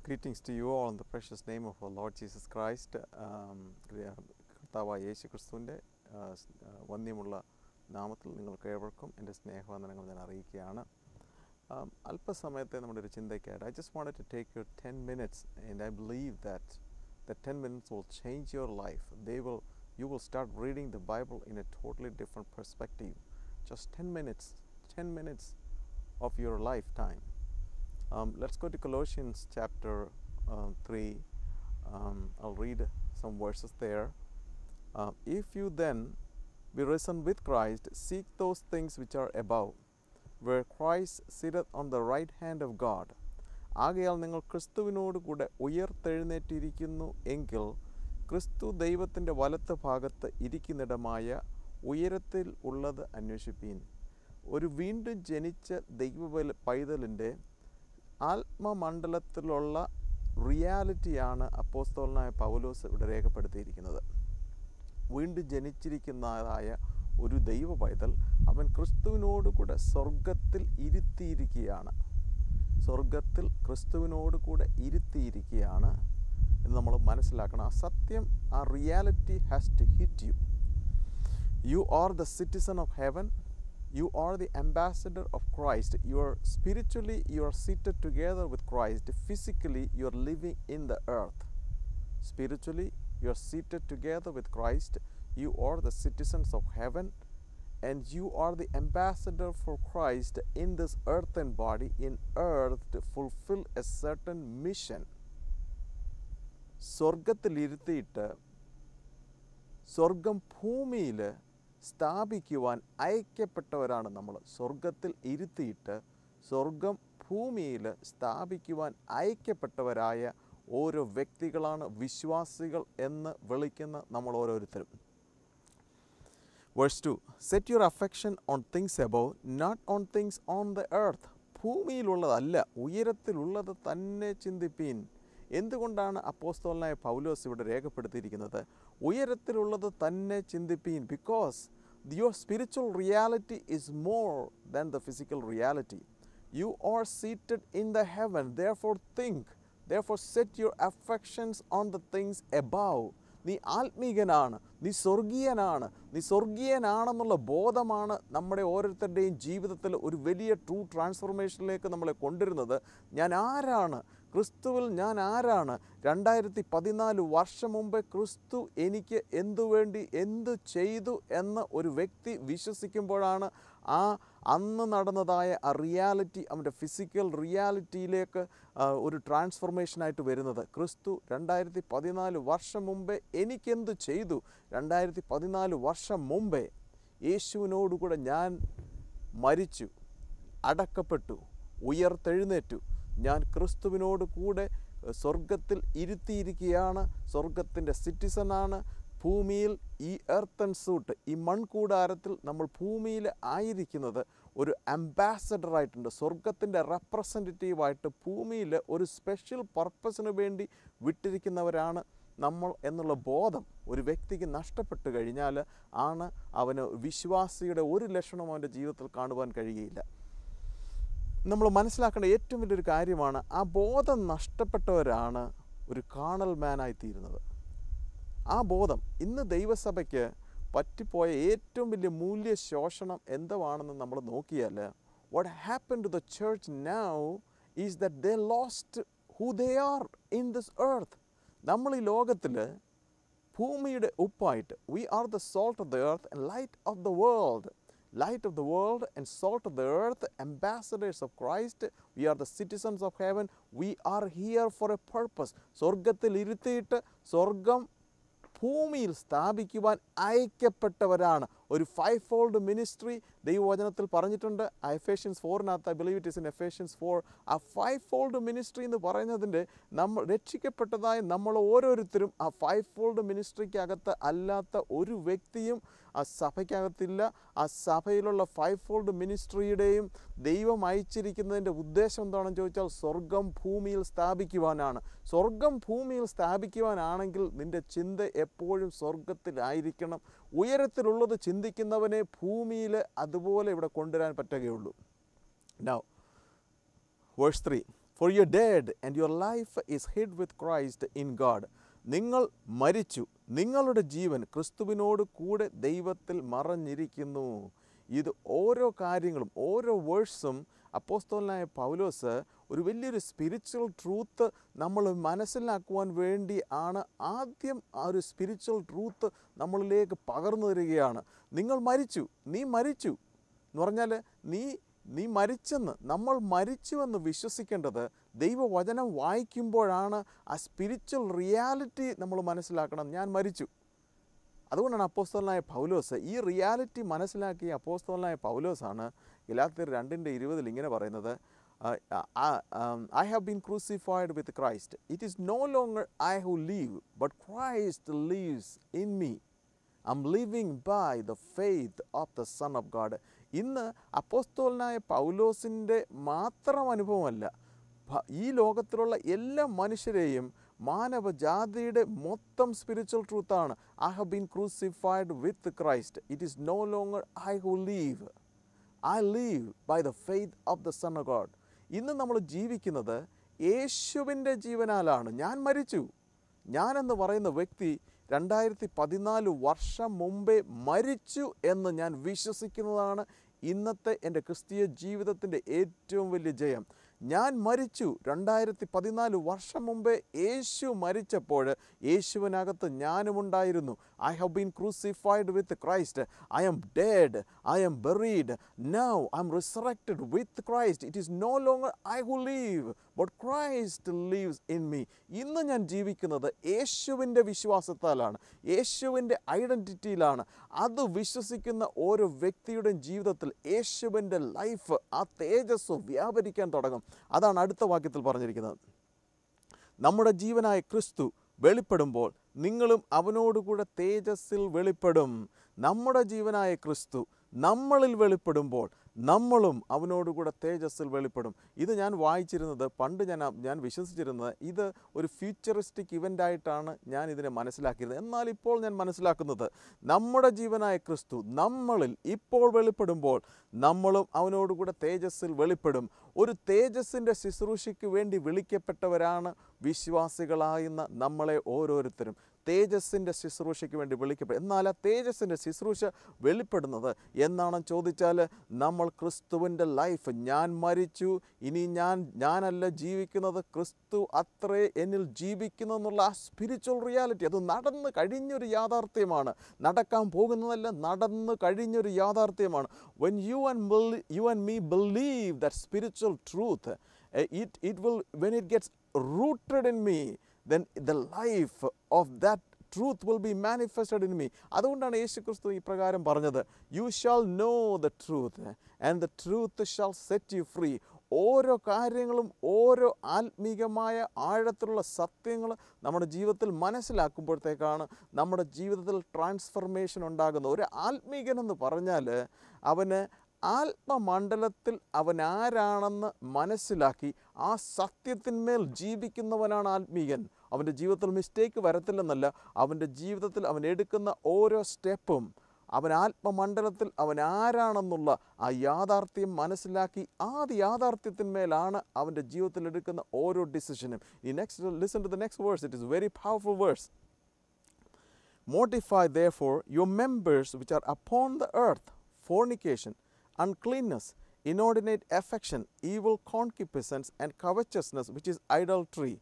Greetings to you all in the precious name of our Lord Jesus Christ. കർത്താവായ യേശു ക്രിസ്തുവിൻ്റെ വന്യമുള്ള നാമത്തിൽ നിങ്ങൾക്ക് ഏവർക്കും എൻ്റെ സ്നേഹവന്ദനങ്ങൾ ഞാൻ അറിയിക്കുകയാണ്. അല്പസമയത്തെ നമ്മുടെ ഒരു ചിന്തയ്ക്കായിട്ട് I just wanted to take your 10 minutes and I believe that the 10 minutes will change your life. You will start reading the Bible in a totally different perspective. Just 10 minutes of your lifetime. Let's go to Colossians chapter 3. I'll read some verses there. If you then be risen with Christ, seek those things which are above, where Christ sitteth on the right hand of God. ആകയാൽ നിങ്ങൾ ക്രിസ്തുവിനോട് കൂടെ ഉയർത്തെഴുന്നേറ്റിരിക്കുന്നു എങ്കിൽ ക്രിസ്തു ദൈവത്തിൻ്റെ വലത്ത് ഭാഗത്ത് ഇരിക്കുന്നിടമായ ഉയരത്തിൽ ഉള്ളത് അന്വേഷിപ്പീൻ. ഒരു വീണ്ടും ജനിച്ച പൈതലിൻ്റെ ആത്മമണ്ഡലത്തിലുള്ള റിയാലിറ്റിയാണ് അപ്പോസ്തലനായ പൗലോസ് ഇവിടെ രേഖപ്പെടുത്തിയിരിക്കുന്നത്. വീണ്ടും ജനിച്ചിരിക്കുന്നതായ ഒരു ദൈവ പൈതൽ അവൻ ക്രിസ്തുവിനോട് കൂടെ സ്വർഗത്തിൽ ഇരുത്തിയിരിക്കുകയാണ്. സ്വർഗത്തിൽ ക്രിസ്തുവിനോട് കൂടെ ഇരുത്തിയിരിക്കുകയാണ് എന്ന് നമ്മൾ മനസ്സിലാക്കണം. ആ സത്യം, ആ reality has to hit you. You are the citizen of heaven. You are the ambassador of Christ. Spiritually you are seated together with Christ. Physically you are living in the earth. Spiritually you are seated together with Christ. You are the citizens of heaven and you are the ambassador for Christ in this earthen body, in earth, to fulfill a certain mission. സ്വർഗത്തിൽ ഇരുത്തിയിട്ട് സ്വർഗം ഭൂമിയിൽ സ്ഥാപിക്കുവാൻ അയക്കപ്പെട്ടവരാണ് നമ്മൾ. സ്വർഗത്തിൽ ഇരുത്തിയിട്ട് സ്വർഗം ഭൂമിയിൽ സ്ഥാപിക്കുവാൻ അയക്കപ്പെട്ടവരായ ഓരോ വ്യക്തികളാണ് വിശ്വാസികൾ എന്ന് വിളിക്കുന്ന നമ്മൾ ഓരോരുത്തരും. Verse 2. Set your affection on things above, not on things on the earth. ഭൂമിയിലുള്ളതല്ല, ഉയരത്തിലുള്ളത് തന്നെ ചിന്തിപ്പീൻ. എന്തുകൊണ്ടാണ് അപ്പോസ്തലനായ പൗലോസ് ഇവിടെ രേഖപ്പെടുത്തിയിരിക്കുന്നത്? ഉയരത്തിലുള്ളത് തന്നെ ചിന്തിപ്പീൻ. Because your spiritual reality is more than the physical reality. You are seated in the heaven. Therefore set your affections on the things above. നീ ആത്മീകനാണ്, നീ സ്വർഗീയനാണ്. നീ സ്വർഗീയനാണെന്നുള്ള ബോധമാണ് നമ്മുടെ ഓരോരുത്തരുടെയും ജീവിതത്തിൽ ഒരു വലിയ ട്രൂ ട്രാൻസ്ഫോർമേഷനിലേക്ക് നമ്മളെ കൊണ്ടുവരുന്നത്. ഞാൻ ആരാണ്? ക്രിസ്തുവിൽ ഞാൻ ആരാണ്? 2014 വർഷം മുമ്പേ ക്രിസ്തു എനിക്ക് എന്തുവേണ്ടി എന്തു ചെയ്തു എന്ന് ഒരു വ്യക്തി വിശ്വസിക്കുമ്പോഴാണ് അന്ന് നടന്നതായ ആ റിയാലിറ്റി അവൻ്റെ ഫിസിക്കൽ റിയാലിറ്റിയിലേക്ക് ഒരു ട്രാൻസ്ഫോർമേഷനായിട്ട് വരുന്നത്. ക്രിസ്തു 2014 വർഷം മുമ്പേ എനിക്കെന്തു ചെയ്തു? 2014 വർഷം മുമ്പേ യേശുവിനോടുകൂടെ ഞാൻ മരിച്ചു, അടക്കപ്പെട്ടു, ഉയർത്തെഴുന്നേറ്റു. ഞാൻ ക്രിസ്തുവിനോട് കൂടെ സ്വർഗത്തിൽ ഇരുത്തിയിരിക്കുകയാണ്. സ്വർഗത്തിൻ്റെ സിറ്റിസണാണ്. ഭൂമിയിൽ ഈ എർത്തൻ സൂട്ട്, ഈ മൺകൂടാരത്തിൽ നമ്മൾ ഭൂമിയിൽ ആയിരിക്കുന്നത് ഒരു അംബാസഡറായിട്ടുണ്ട്. സ്വർഗത്തിൻ്റെ റെപ്രസെൻറ്റേറ്റീവായിട്ട് ഭൂമിയിൽ ഒരു സ്പെഷ്യൽ പർപ്പസിന് വേണ്ടി വിട്ടിരിക്കുന്നവരാണ് നമ്മൾ എന്നുള്ള ബോധം ഒരു വ്യക്തിക്ക് നഷ്ടപ്പെട്ട് കഴിഞ്ഞാൽ അവന് വിശ്വാസിയുടെ ഒരു ലക്ഷണവും അവൻ്റെ ജീവിതത്തിൽ കാണുവാൻ കഴിയുകയില്ല. നമ്മൾ മനസ്സിലാക്കേണ്ട ഏറ്റവും വലിയൊരു കാര്യമാണ്, ആ ബോധം നഷ്ടപ്പെട്ടവരാണ് ഒരു കാർണൽ മാനായിത്തീരുന്നത്. ആ ബോധം ഇന്ന് ദൈവസഭയ്ക്ക് പറ്റിപ്പോയ ഏറ്റവും വലിയ മൂല്യശോഷണം എന്താണെന്ന് നമ്മൾ നോക്കിയാൽ, what happened to the church now is that they lost who they are in this earth. നമ്മൾ ഈ ലോകത്തിൽ ഭൂമിയുടെ ഉപ്പായിട്ട്, we are the salt of the earth and light of the world. Light of the world and salt of the earth, ambassadors of Christ. We are the citizens of heaven. We are here for a purpose. സ്വർഗത്തിൽ ഇരുത്തിയിട്ട് സ്വർഗം ഭൂമിയിൽ സ്ഥാപിക്കുവാൻ അയക്കപ്പെട്ടവരാണ്. ഒരു 5-fold ministry ദൈവവചനത്തിൽ പറഞ്ഞിട്ടുണ്ട്. Ephesians 4 I believe it is in Ephesians 4. ആ 5-fold ministry എന്ന് പറയുന്നതിൻ്റെ നമ്മൾ രക്ഷിക്കപ്പെട്ടതായ നമ്മൾ ഓരോരുത്തരും ആ 5-fold മിനിസ്ട്രിക്കകത്ത് അല്ലാത്ത ഒരു വ്യക്തിയും ആ സഭയ്ക്കകത്തില്ല. ആ സഭയിലുള്ള 5-fold മിനിസ്ട്രിയുടെയും ദൈവം അയച്ചിരിക്കുന്നതിൻ്റെ ഉദ്ദേശം എന്താണെന്ന് ചോദിച്ചാൽ സ്വർഗം ഭൂമിയിൽ സ്ഥാപിക്കുവാനാണ്. സ്വർഗം ഭൂമിയിൽ സ്ഥാപിക്കുവാനാണെങ്കിൽ നിൻ്റെ ചിന്ത എപ്പോഴും സ്വർഗത്തിലായിരിക്കണം. ഉയരത്തിലുള്ളത് ചിന്തിക്കുന്നവനെ ഭൂമിയിൽ അതുപോലെ ഇവിടെ കൊണ്ടുവരാൻ പറ്റുകയുള്ളൂ. Now, verse 3. For you're dead and your life is hid with Christ in God. നിങ്ങൾ മരിച്ചു, നിങ്ങളുടെ ജീവൻ ക്രിസ്തുവിനോട് കൂടെ ദൈവത്തിൽ മറഞ്ഞിരിക്കുന്നു. ഇത് ഓരോ കാര്യങ്ങളും ഓരോ വേഴ്സും അപ്പോസ്തലനായ പൗലോസ് ഒരു വലിയൊരു സ്പിരിച്വൽ ട്രൂത്ത് നമ്മൾ മനസ്സിലാക്കുവാൻ വേണ്ടി ആണ് ആദ്യം ആ ഒരു സ്പിരിച്വൽ ട്രൂത്ത് നമ്മളിലേക്ക് പകർന്നു തരികയാണ്. നിങ്ങൾ മരിച്ചു, നീ മരിച്ചു എന്ന് പറഞ്ഞാൽ നീ മരിച്ചെന്ന്, നമ്മൾ മരിച്ചുവെന്ന് വിശ്വസിക്കേണ്ടത് ദൈവവചനം വായിക്കുമ്പോഴാണ്. ആ സ്പിരിച്വൽ റിയാലിറ്റി നമ്മൾ മനസ്സിലാക്കണം. ഞാൻ മരിച്ചു. അതുകൊണ്ടാണ് അപ്പോസ്തലനായ പൗലോസ് ഈ റിയാലിറ്റി മനസ്സിലാക്കിയ അപ്പോസ്തലനായ പൗലോസാണ് ഗലാത്യർ 2:20 ഇങ്ങനെ പറയുന്നത്, I have been crucified with Christ. It is no longer I who live, but Christ lives in me. I'm living by the faith of the Son of God. ഇന്ന് അപ്പോസ്തലനായ പൗലോസിൻ്റെ മാത്രം അനുഭവമല്ല, ഈ ലോകത്തിലുള്ള എല്ലാ മനുഷ്യരെയും മാനവജാതിയുടെ മൊത്തം spiritual ട്രൂത്താണ്. I have been crucified with Christ. It is no longer I who live. I live by the faith of the Son of God. ഇന്ന് നമ്മൾ ജീവിക്കുന്നത് യേശുവിൻ്റെ ജീവനാലാണ്. ഞാൻ മരിച്ചു. ഞാനെന്ന് പറയുന്ന വ്യക്തി 2014 വർഷം മുമ്പേ മരിച്ചു എന്ന് ഞാൻ വിശ്വസിക്കുന്നതാണ് ഇന്നത്തെ എൻ്റെ ക്രിസ്തീയ ജീവിതത്തിൻ്റെ ഏറ്റവും വലിയ ജയം. ഞാൻ മരിച്ചു. 2014 വർഷം മുമ്പേ യേശു മരിച്ചപ്പോൾ യേശുവിനകത്ത് ഞാനുമുണ്ടായിരുന്നു. I have been crucified with Christ. I am dead. I am buried. Now I am resurrected with Christ. It is no longer I who live, but Christ lives in me. ഇന്ന് ഞാൻ ജീവിക്കുന്നത് യേശുവിൻ്റെ വിശ്വാസത്താലാണ്, യേശുവിൻ്റെ ഐഡൻറ്റിറ്റിയിലാണ്. അത് വിശ്വസിക്കുന്ന ഓരോ വ്യക്തിയുടെയും ജീവിതത്തിൽ യേശുവിൻ്റെ ലൈഫ്, ആ തേജസ് വ്യാപരിക്കാൻ തുടങ്ങും. അതാണ് അടുത്ത വാക്യത്തിൽ പറഞ്ഞിരിക്കുന്നത്. നമ്മുടെ ജീവനായ ക്രിസ്തു വെളിപ്പെടുമ്പോൾ നിങ്ങളും അവനോടുകൂടെ തേജസ്സിൽ വെളിപ്പെടും. നമ്മുടെ ജീവനായ ക്രിസ്തു നമ്മളിൽ വെളിപ്പെടുമ്പോൾ നമ്മളും അവനോടുകൂടെ തേജസ്സിൽ വെളിപ്പെടും. ഇത് ഞാൻ വായിച്ചിരുന്നത്, പണ്ട് ഞാൻ വിശ്വസിച്ചിരുന്നത് ഇത് ഒരു ഫ്യൂച്ചറിസ്റ്റിക് ഇവൻ്റായിട്ടാണ് ഞാൻ ഇതിനെ മനസ്സിലാക്കിയിരുന്നത്. എന്നാൽ ഇപ്പോൾ ഞാൻ മനസ്സിലാക്കുന്നത് നമ്മുടെ ജീവനായ ക്രിസ്തു നമ്മളിൽ ഇപ്പോൾ വെളിപ്പെടുമ്പോൾ നമ്മളും അവനോടുകൂടെ തേജസ്സിൽ വെളിപ്പെടും. ഒരു തേജസ്സിൻ്റെ ശുശ്രൂഷയ്ക്ക് വേണ്ടി വിളിക്കപ്പെട്ടവരാണ് വിശ്വാസികളായുന്ന നമ്മളെ ഓരോരുത്തരും. തേജസ്സിൻ്റെ ശുശ്രൂഷയ്ക്ക് വേണ്ടി വിളിക്കപ്പെടും. എന്നാൽ ആ തേജസ്സിൻ്റെ ശുശ്രൂഷ വെളിപ്പെടുന്നത് എന്നാണെന്ന് ചോദിച്ചാൽ നമ്മൾ ക്രിസ്തുവിൻ്റെ ലൈഫ്, ഞാൻ മരിച്ചു, ഇനി ഞാനല്ല ജീവിക്കുന്നത്, ക്രിസ്തു അത്രേ എന്നിൽ ജീവിക്കുന്നതെന്നുള്ള ആ സ്പിരിച്വൽ റിയാലിറ്റി, അത് നടന്നു കഴിഞ്ഞൊരു യാഥാർത്ഥ്യമാണ്. നടക്കാൻ പോകുന്നതല്ല, നടന്നു കഴിഞ്ഞൊരു യാഥാർത്ഥ്യമാണ്. When you and me believe that spiritual truth, when it gets rooted in me, then the life of that truth will be manifested in me. അതുകൊണ്ടാണ് യേശു ക്രിസ്തു ഇപ്രകാരം പറഞ്ഞത്, You shall know the truth and the truth shall set you free. ഓരോ കാര്യങ്ങളും ഓരോ ആത്മീകമായ ആഴത്തിലുള്ള സത്യങ്ങൾ നമ്മുടെ ജീവിതത്തിൽ മനസ്സിലാക്കുമ്പോഴത്തേക്കാണ് നമ്മുടെ ജീവിതത്തിൽ ട്രാൻസ്ഫർമേഷൻ ഉണ്ടാകുന്നത്. ഒരു ആത്മീകനെന്ന് പറഞ്ഞാൽ അവന് ആത്മമണ്ഡലത്തിൽ അവൻ ആരാണെന്ന് മനസ്സിലാക്കി ആ സത്യത്തിന്മേൽ ജീവിക്കുന്നവനാണ് ആത്മീകൻ. അവൻ്റെ ജീവിതത്തിൽ മിസ്റ്റേക്ക് വരത്തില്ലെന്നല്ല, അവൻ്റെ ജീവിതത്തിൽ അവൻ എടുക്കുന്ന ഓരോ സ്റ്റെപ്പും അവൻ ആത്മമണ്ഡലത്തിൽ അവൻ ആരാണെന്നുള്ള ആ യാഥാർത്ഥ്യം മനസ്സിലാക്കി ആ യാഥാർത്ഥ്യത്തിന്മേലാണ് അവൻ്റെ ജീവിതത്തിൽ എടുക്കുന്ന ഓരോ ഡിസിഷനും. Listen to the next verse. It is a very powerful verse. Mortify therefore your members which are upon the earth, fornication, uncleanness, inordinate affection, evil concupiscence, and covetousness, which is idolatry.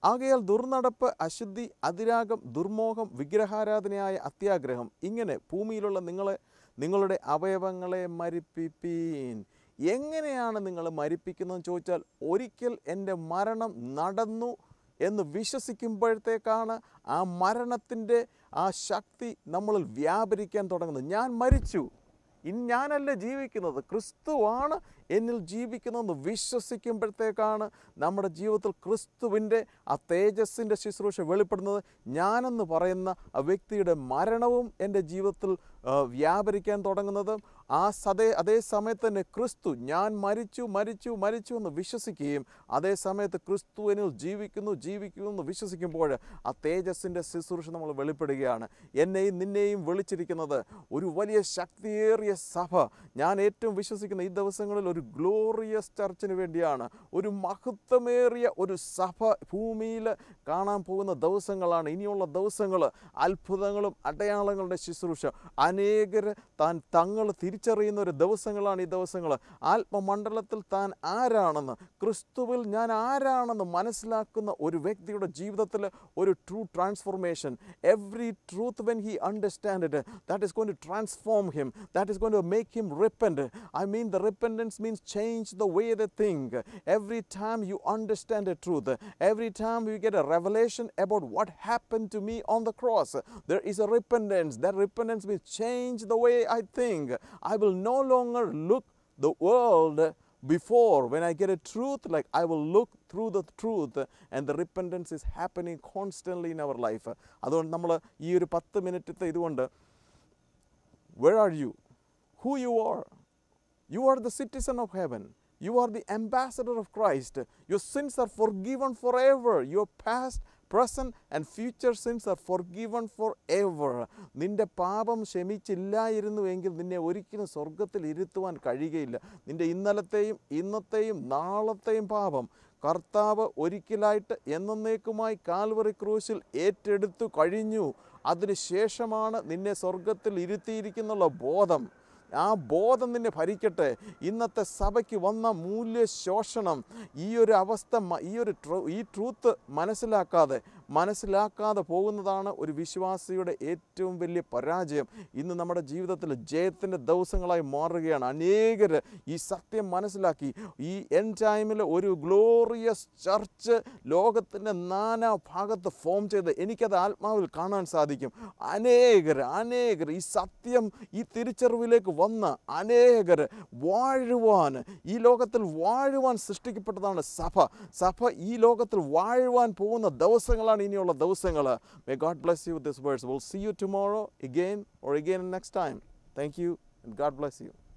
ആകയാൽ ദുർനടപ്പ്, അശുദ്ധി, അതിരാഗം, ദുർമോഹം, വിഗ്രഹാരാധനയായ അത്യാഗ്രഹം, ഇങ്ങനെ ഭൂമിയിലുള്ള നിങ്ങളുടെ അവയവങ്ങളെ മരിപ്പിപ്പീൻ. എങ്ങനെയാണ് നിങ്ങൾ മരിപ്പിക്കുന്നതെന്ന് ചോദിച്ചാൽ, ഒരിക്കൽ എൻ്റെ മരണം നടന്നു എന്ന് വിശ്വസിക്കുമ്പോഴത്തേക്കാണ് ആ മരണത്തിൻ്റെ ആ ശക്തി നമ്മളിൽ വ്യാപരിക്കാൻ തുടങ്ങുന്നത്. ഞാൻ മരിച്ചു, ഇനി ഞാനല്ല ജീവിക്കുന്നത്, ക്രിസ്തുവാണ് എന്നിൽ ജീവിക്കുന്നതെന്ന് വിശ്വസിക്കുമ്പോഴത്തേക്കാണ് നമ്മുടെ ജീവിതത്തിൽ ക്രിസ്തുവിൻ്റെ ആ തേജസ്സിൻ്റെ ശുശ്രൂഷ വെളിപ്പെടുന്നത്. ഞാനെന്ന് പറയുന്ന ആ വ്യക്തിയുടെ മരണവും എൻ്റെ ജീവിതത്തിൽ വ്യാപരിക്കാൻ തുടങ്ങുന്നത്. അതേ സമയത്ത് തന്നെ ക്രിസ്തു ഞാൻ മരിച്ചു എന്ന് വിശ്വസിക്കുകയും അതേ സമയത്ത് ക്രിസ്തു എന്നിൽ ജീവിക്കുന്നു എന്ന് വിശ്വസിക്കുമ്പോൾ ആ തേജസ്സിൻ്റെ ശുശ്രൂഷ നമ്മൾ വെളിപ്പെടുകയാണ്. എന്നെയും നിന്നെയും വിളിച്ചിരിക്കുന്നത് ഒരു വലിയ ശക്തിയേറിയ സഭ, ഞാൻ ഏറ്റവും വിശ്വസിക്കുന്ന ഈ ദിവസങ്ങളിൽ ഒരു ഗ്ലോറിയസ് ചർച്ചിന് വേണ്ടിയാണ്. ഒരു മഹത്വമേറിയ ഒരു സഭ ഭൂമിയിൽ കാണാൻ പോകുന്ന ദിവസങ്ങളാണ് ഇനിയുള്ള ദിവസങ്ങൾ. അത്ഭുതങ്ങളും അടയാളങ്ങളുടെ ശുശ്രൂഷ, അനേകർ തങ്ങൾ തിരിച്ചറിയുന്ന ഒരു ദിവസങ്ങളാണ് ഈ ദിവസങ്ങൾ. ആത്മമണ്ഡലത്തിൽ താൻ ആരാണെന്ന്, ക്രിസ്തുവിൽ ഞാൻ ആരാണെന്ന് മനസ്സിലാക്കുന്ന ഒരു വ്യക്തിയുടെ ജീവിതത്തിൽ ഒരു true transformation. Every truth when he understand it, that is going to transform him, that is going to make him repent. I mean, the repentance means change the way they think. Every time you understand the truth, every time you get a revelation about what happened to me on the cross, there is a repentance. That repentance means change the way I think. I will no longer look the world before. When I get a truth, like I will look through the truth, and the repentance is happening constantly in our life. അതുകൊണ്ട് നമ്മൾ ഈ ഒരു 10 മിനിറ്റത്തെ ഇതുകൊണ്ട്, where are you? Who you are? You are the citizen of heaven. You are the ambassador of Christ. Your sins are forgiven forever. Your past, present and future sins are forgiven forever. നിൻ്റെ പാപം ക്ഷമിച്ചില്ലായിരുന്നുവെങ്കിൽ നിന്നെ ഒരിക്കലും സ്വർഗത്തിൽ ഇരുത്തുവാൻ കഴിയുകയില്ല. നിൻ്റെ ഇന്നലത്തെയും ഇന്നത്തെയും നാളത്തെയും പാപം കർത്താവ് ഒരിക്കലായിട്ട് എന്നേക്കുമായി കാൽവറി ക്രൂശിൽ ഏറ്റെടുത്തു കഴിഞ്ഞു. അതിനുശേഷമാണ് നിന്നെ സ്വർഗത്തിൽ ഇരുത്തിയിരിക്കുന്നുള്ള ബോധം. ആ ബോധം നിന്നെ ഭരിക്കട്ടെ. ഇന്നത്തെ സഭയ്ക്ക് വന്ന മൂല്യശോഷണം, ഈ ഒരു അവസ്ഥ, ഈ ട്രൂത്ത് മനസ്സിലാക്കാതെ പോകുന്നതാണ് ഒരു വിശ്വാസിയുടെ ഏറ്റവും വലിയ പരാജയം. ഇന്ന് നമ്മുടെ ജീവിതത്തിൽ ജയത്തിൻ്റെ ദിവസങ്ങളായി മാറുകയാണ്. അനേകർ ഈ സത്യം മനസ്സിലാക്കി ഈ എൻഡ് ടൈമിൽ ഒരു ഗ്ലോറിയസ് ചർച്ച് ലോകത്തിൻ്റെ നാനാ ഭാഗത്ത് ഫോം ചെയ്ത് എനിക്കത് ആത്മാവിൽ കാണാൻ സാധിക്കും. അനേകർ ഈ സത്യം, ഈ തിരിച്ചറിവിലേക്ക് വന്ന അനേകർ വാഴുവാൻ, ഈ ലോകത്തിൽ വാഴുവാൻ സൃഷ്ടിക്കപ്പെട്ടതാണ് സഭ ഈ ലോകത്തിൽ വാഴുവാൻ പോകുന്ന ദിവസങ്ങളാണ് ഇനിയുള്ള ദിവസങ്ങൾ. May God bless you with these words. We'll see you tomorrow again or again next time. Thank you and God bless you.